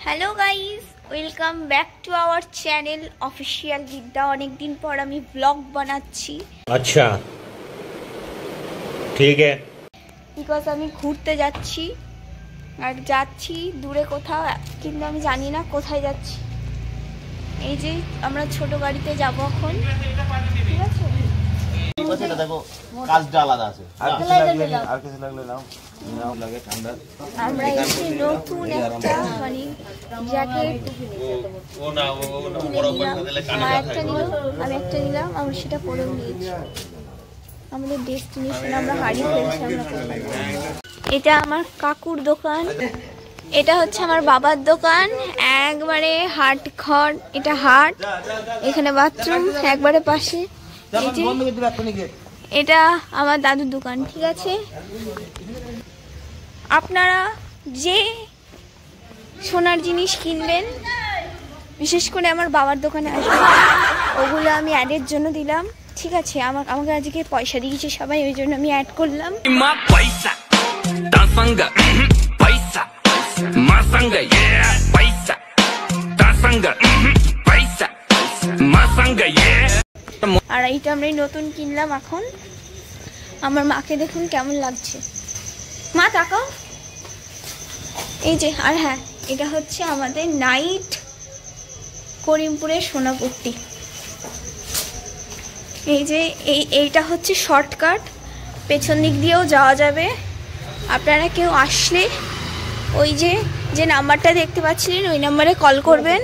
Hello guys, welcome back to our channel official Vidya. अनेक दिन पर आमी ब्लॉग बनाচ্ছি। अच्छा ठीक है। बिकज आमी घुरते যাচ্ছি আর যাচ্ছি দূরে কোথাও, কিন্তু আমি জানি না কোথায় যাচ্ছি। এই যে আমরা ছোট গাড়িতে যাব এখন, ঠিক আছে? এটা দেখো কাজটা আলাদা আছে। আর কিছু লাগলে নাও লাগে ঠান্ডা। আমরা এসে নতুন একটা মানে জ্যাকেট আমি একটা নিলাম, আমরা সেটা পরেও নিয়েছি। আমাদের ডেস্টিনেশন আমরা হারিয়ে ফেলছি। এটা আমার কাকুর দোকান, এটা হচ্ছে আমার বাবার দোকান। একবারে হাট ঘর, এটা হাট, এখানে বাথরুম একবারে পাশে। এটা আমার দাদুর দোকান, ঠিক আছে? আপনারা যে সোনার জিনিস কিনবেন, বিশেষ করে আমার বাবার দোকানে আসবেন, ওগুলো আমি অ্যাডের জন্য দিলাম, ঠিক আছে? আমাকে আজকে পয়সা দিয়েছে সবাই, ওই জন্য আমি অ্যাড করলাম। আর এইটা আমরা নতুন কিনলাম এখন। আমার মাকে দেখুন কেমন লাগছে, মা তাকাও। এই যে, আর হ্যাঁ, এটা হচ্ছে আমাদের নাইট করিমপুরের সোনাপট্টি। এই যে এইটা হচ্ছে শর্টকাট, পেছন দিক দিয়েও যাওয়া যাবে। আপনারা কেউ আসলে ওই যে নাম্বারটা দেখতে পাচ্ছিলেন, ওই নাম্বারে কল করবেন।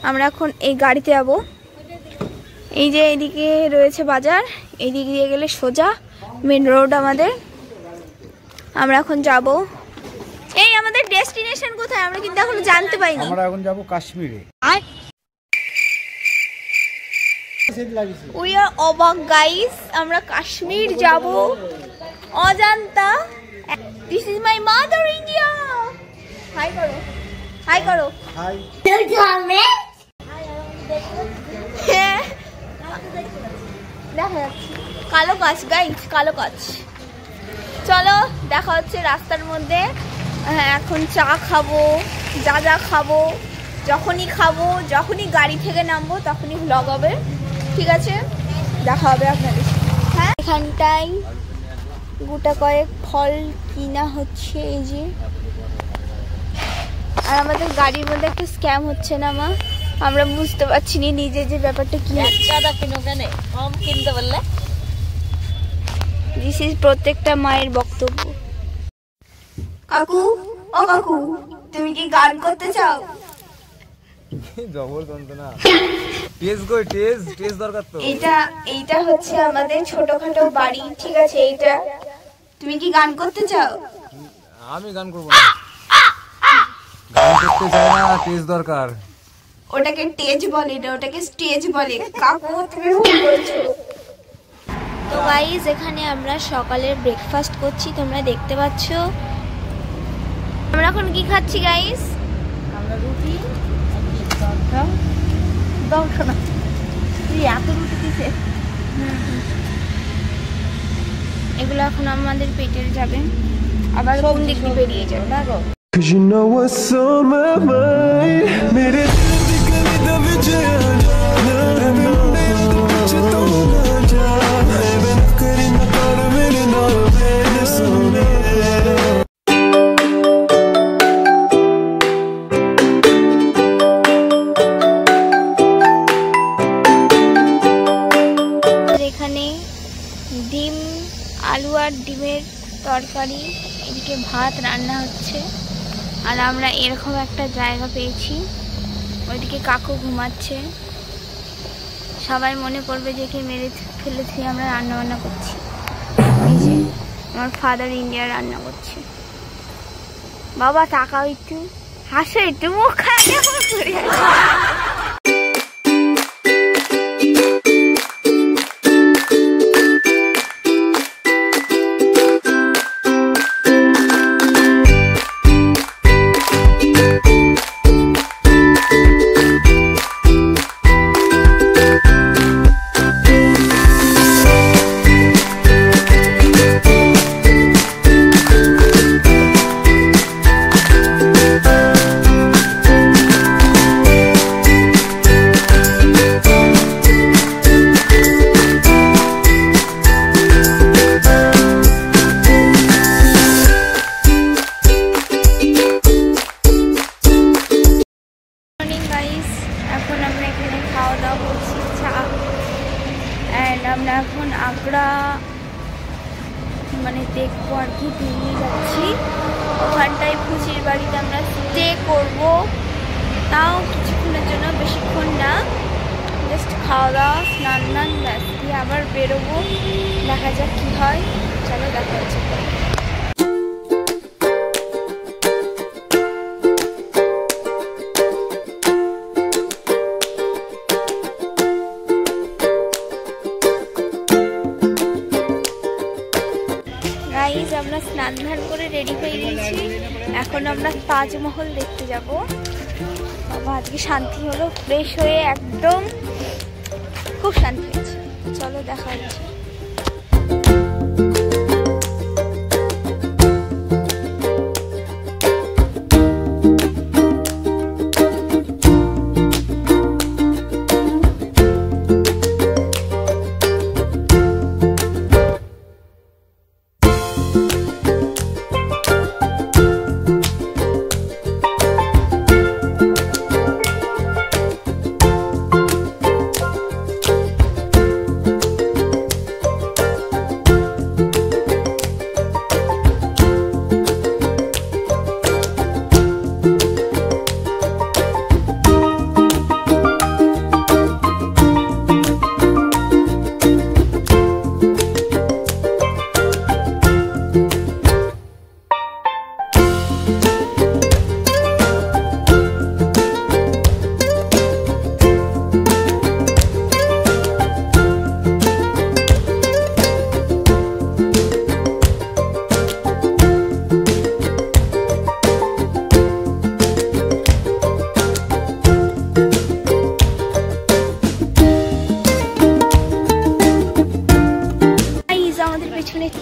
আমরা এখন এই গাড়িতে যাবো। এই যে এইদিকে রয়েছে বাজার, এই দিক দিয়ে গেলে সোজা মেন রোড আমাদের। আমরা এখন যাব। এই আমাদের ডেস্টিনেশন কোথায় আমরা কিন্তু এখনো জানতে পাইনি। আমরা এখন যাব কাশ্মীরে। উই আর অবাক গাইস, আমরা কাশ্মীর যাব Ajanta. This is my mother India. Hi করো, হাই করো, হাই। হ্যাঁ, দেখা যাচ্ছে কালো গাছ গাইস, কালো গাছ। চলো দেখা হচ্ছে রাস্তার মধ্যে। হ্যাঁ, এখন চা খাবো, যা খাবো, যখনই গাড়ি থেকে নামবো তখনই ভ্লগ হবে, ঠিক আছে? দেখা হবে আপনাদের। হ্যাঁ, এখানটায় গোটা কয়েক ফল কিনা হচ্ছে, এই যে। আর আমাদের গাড়ির মধ্যে একটা স্ক্যাম হচ্ছে না মা? আমরা বুঝতে পারছি না নিজে যে ব্যাপারটা কি কিনতে বললে। দিস ইজ প্রত্যেকটা মায়ের বক্তব্য। কাকু, ও কাকু, তুমি কি গান করতে চাও? এইটা হচ্ছে আমাদের ছোটখাটো বাড়ি, ঠিক আছে? এইটা তুমি কি গান করতে চাও? আমি গান করব না, গান করতে চাই না, টেজ দরকার। ওটাকে টেজ বলে না, ওটাকে স্টেজ বলে। কাকু তুমি ভুল বলছো। তো গাইস, এখানে আমরা সকালের ব্রেকফাস্ট করছি, তোমরা দেখতে পাচ্ছ। আমরা এখন কি খাচ্ছি গাইস? আমরা রুটি। এগুলো এখন আমাদের পেটের যাবে, আবার কোন দিক দিয়ে বেরিয়ে যাবে। এখানে ডিম, আলু আর ডিমের তরকারি, এদিকে ভাত রান্না হচ্ছে। আর আমরা এরকম একটা জায়গা পেয়েছি, ওইদিকে কাকু ঘুমাচ্ছে। সবাই মনে করবে যে কে মেরে ফেলেছি, আমরা রান্না বান্না করছি। এই যে আমার ফাদার ইন্ডিয়া রান্না করছে। বাবা তাকাও একটু, হাসো একটু, মুখ খায়। আমরা মানে দেখবো আর কি, বেরিয়ে যাচ্ছি। ওখানটায় ফুচির বাড়িতে আমরা স্টে করবো, তাও কিছুক্ষণের জন্য, বেশিক্ষণ না, জাস্ট খাওয়া দাওয়া স্নান টান ব্যাস দিয়ে আবার বেরোবো। দেখা যাক কি হয়, চলো দেখা হচ্ছে। গাইজ আমরা স্নান ধান করে রেডি হয়ে গেছি, এখন আমরা তাজমহল দেখতে যাব। বাবা আজকে শান্তি হলো, ফ্রেশ হয়ে একদম খুব শান্তি হয়েছে। চলো দেখা হচ্ছে।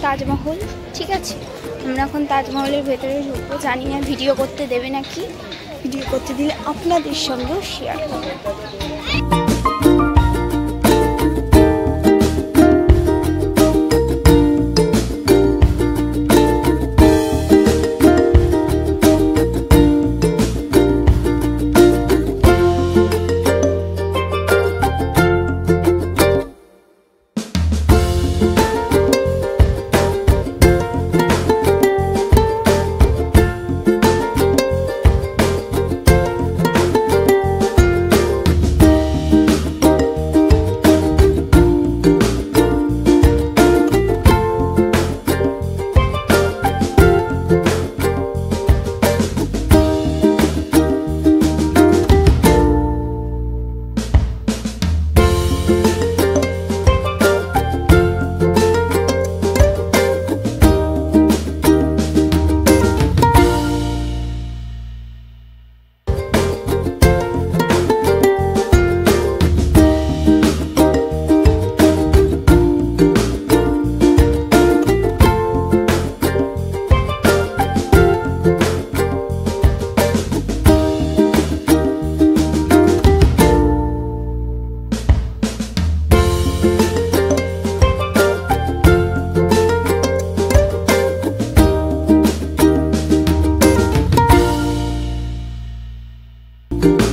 তাজমহল, ঠিক আছে, আমরা এখন তাজমহলের ভেতরে ঢুকবো। জানি না ভিডিও করতে দেবে নাকি, ভিডিও করতে দিলে আপনাদের সঙ্গেও শেয়ার করবো। you